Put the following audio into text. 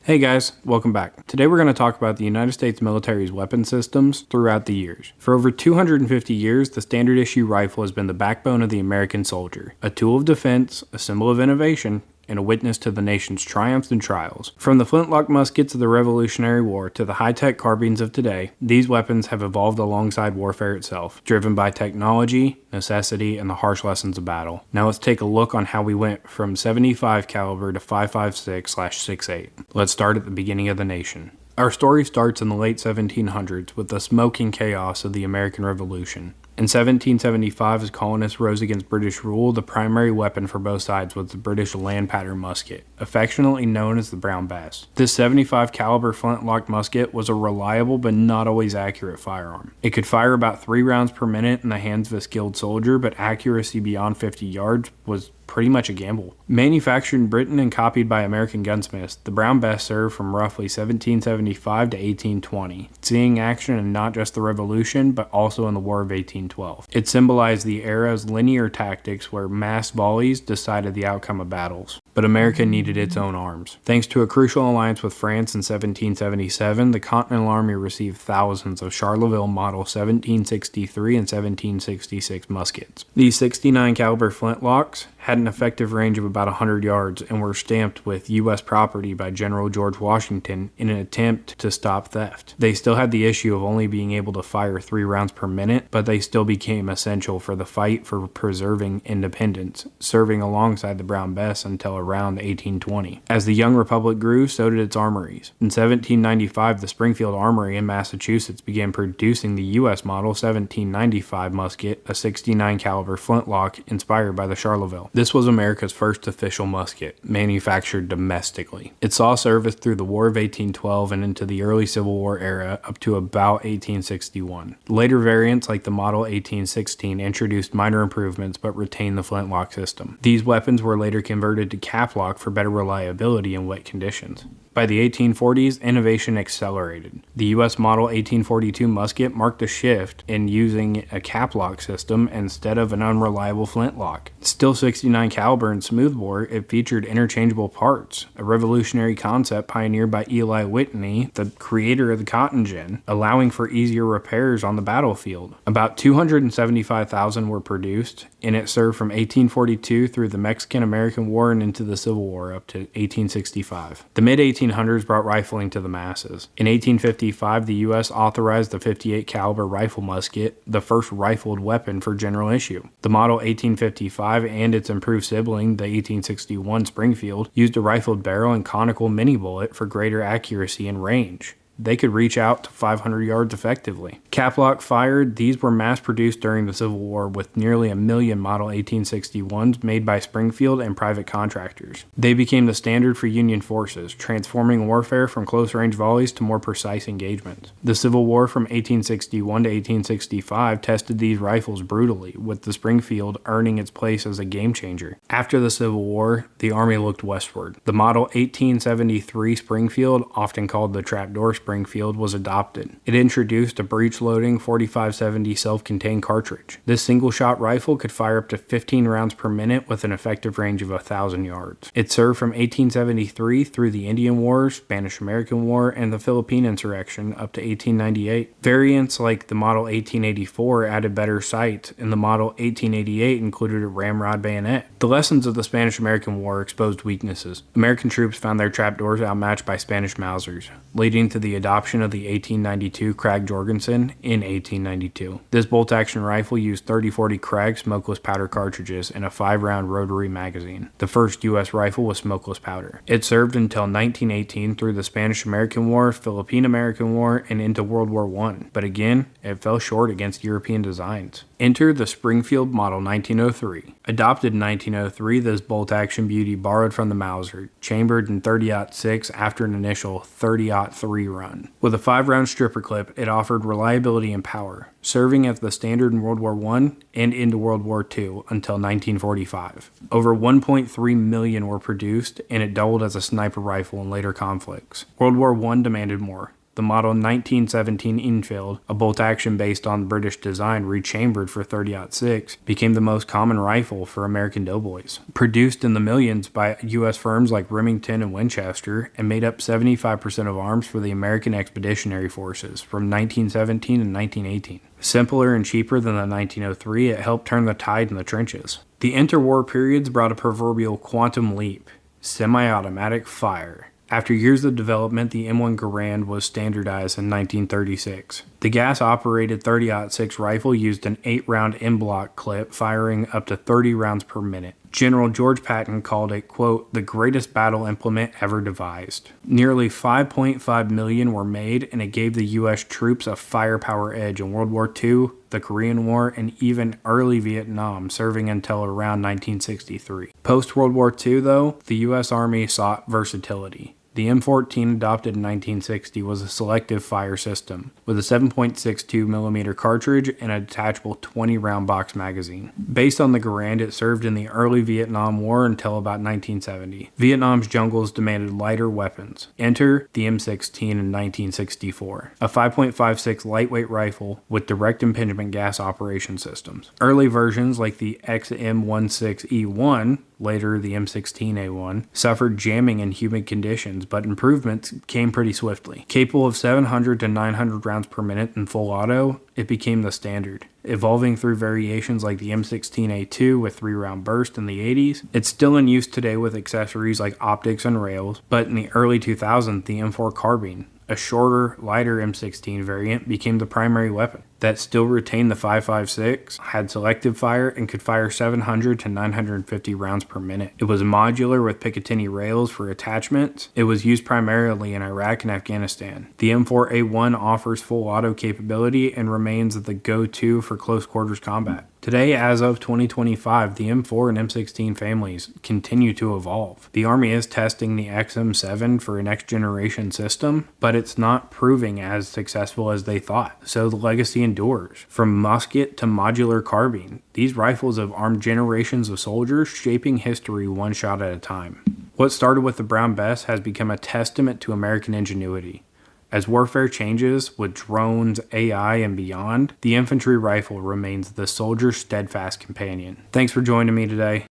Hey guys, welcome back. Today we're going to talk about the United States military's weapon systems throughout the years. For over 250 years, the standard issue rifle has been the backbone of the American soldier, a tool of defense, a symbol of innovation, and a witness to the nation's triumphs and trials. From the flintlock muskets of the Revolutionary War to the high-tech carbines of today, these weapons have evolved alongside warfare itself, driven by technology, necessity, and the harsh lessons of battle. Now let's take a look on how we went from 75 caliber to 5.56/6.8. Let's start at the beginning of the nation. Our story starts in the late 1700s with the smoking chaos of the American Revolution. In 1775, as colonists rose against British rule, the primary weapon for both sides was the British land pattern musket, affectionately known as the Brown Bess. This 75 caliber flintlock musket was a reliable but not always accurate firearm. It could fire about 3 rounds per minute in the hands of a skilled soldier, but accuracy beyond 50 yards was pretty much a gamble. Manufactured in Britain and copied by American gunsmiths, the Brown Bess served from roughly 1775 to 1820, seeing action in not just the Revolution, but also in the War of 1812. It symbolized the era's linear tactics where mass volleys decided the outcome of battles. But America needed its own arms. Thanks to a crucial alliance with France in 1777, the Continental Army received thousands of Charleville Model 1763 and 1766 muskets. These 69 caliber flintlocks had an effective range of about 100 yards and were stamped with U.S. property by General George Washington in an attempt to stop theft. They still had the issue of only being able to fire 3 rounds per minute, but they still became essential for the fight for preserving independence, serving alongside the Brown Bess until around 1820. As the young republic grew, so did its armories. In 1795, the Springfield Armory in Massachusetts began producing the U.S. Model 1795 musket, a 69 caliber flintlock inspired by the Charleville. This was America's first official musket, manufactured domestically. It saw service through the War of 1812 and into the early Civil War era up to about 1861. Later variants like the Model 1816 introduced minor improvements but retained the flintlock system. These weapons were later converted to caplock for better reliability in wet conditions. By the 1840s, innovation accelerated. The U.S. Model 1842 musket marked a shift in using a caplock system instead of an unreliable flintlock. Still 69 caliber and smoothbore, it featured interchangeable parts, a revolutionary concept pioneered by Eli Whitney, the creator of the cotton gin, allowing for easier repairs on the battlefield. About 275,000 were produced, and it served from 1842 through the Mexican-American War and into the Civil War up to 1865. The mid-1800s brought rifling to the masses. In 1855, the U.S. authorized the .58 caliber rifle musket, the first rifled weapon for general issue. The Model 1855 and its improved sibling, the 1861 Springfield, used a rifled barrel and conical mini-bullet for greater accuracy and range. They could reach out to 500 yards effectively. Caplock fired, these were mass-produced during the Civil War with nearly 1 million Model 1861s made by Springfield and private contractors. They became the standard for Union forces, transforming warfare from close-range volleys to more precise engagements. The Civil War from 1861 to 1865 tested these rifles brutally, with the Springfield earning its place as a game-changer. After the Civil War, the Army looked westward. The Model 1873 Springfield, often called the trapdoor Springfield, was adopted. It introduced a breech-loading 4570 self-contained cartridge. This single-shot rifle could fire up to 15 rounds per minute with an effective range of 1,000 yards. It served from 1873 through the Indian War, Spanish-American War, and the Philippine Insurrection up to 1898. Variants like the Model 1884 added better sight, and the Model 1888 included a ramrod bayonet. The lessons of the Spanish-American War exposed weaknesses. American troops found their trapdoors outmatched by Spanish Mausers, leading to the adoption of the 1892 Krag Jorgensen in 1892. This bolt-action rifle used 30-40 Krag smokeless powder cartridges and a 5-round rotary magazine. The first U.S. rifle was smokeless powder. It served until 1918 through the Spanish-American War, Philippine-American War, and into World War I, but again, it fell short against European designs. Enter the Springfield Model 1903. Adopted in 1903, this bolt-action beauty borrowed from the Mauser, chambered in .30-06 after an initial .30-03 run. With a 5-round stripper clip, it offered reliability and power, serving as the standard in World War I and into World War II until 1945. Over 1.3 million were produced, and it doubled as a sniper rifle in later conflicts. World War I demanded more. The model 1917 Enfield, a bolt-action based on British design rechambered for .30-06, became the most common rifle for American doughboys. Produced in the millions by U.S. firms like Remington and Winchester, and made up 75% of arms for the American Expeditionary Forces from 1917 and 1918. Simpler and cheaper than the 1903, it helped turn the tide in the trenches. The interwar periods brought a proverbial quantum leap: semi-automatic fire. After years of development, the M1 Garand was standardized in 1936. The gas-operated .30-06 rifle used an 8-round en-bloc clip, firing up to 30 rounds per minute. General George Patton called it, quote, the greatest battle implement ever devised. Nearly 5.5 million were made, and it gave the U.S. troops a firepower edge in World War II, the Korean War, and even early Vietnam, serving until around 1963. Post-World War II, though, the U.S. Army sought versatility. The M14, adopted in 1960, was a selective fire system with a 7.62mm cartridge and a detachable 20-round box magazine. Based on the Garand, it served in the early Vietnam War until about 1970. Vietnam's jungles demanded lighter weapons. Enter the M16 in 1964, a 5.56 lightweight rifle with direct impingement gas operation systems. Early versions like the XM7E1, later the M16A1, suffered jamming in humid conditions, but improvements came pretty swiftly. Capable of 700 to 900 rounds per minute in full auto, it became the standard. Evolving through variations like the M16A2 with 3-round burst in the 80s, it's still in use today with accessories like optics and rails, but in the early 2000s, the M4 carbine, a shorter, lighter M16 variant, became the primary weapon. That still retained the 5.56, had selective fire, and could fire 700 to 950 rounds per minute. It was modular with Picatinny rails for attachments. It was used primarily in Iraq and Afghanistan. The M4A1 offers full auto capability and remains the go-to for close quarters combat. Today, as of 2025, the M4 and M16 families continue to evolve. The Army is testing the XM7 for a next-generation system, but it's not proving as successful as they thought, so the legacy endures. From musket to modular carbine, these rifles have armed generations of soldiers, shaping history one shot at a time. What started with the Brown Bess has become a testament to American ingenuity. As warfare changes with drones, AI, and beyond, the infantry rifle remains the soldier's steadfast companion. Thanks for joining me today.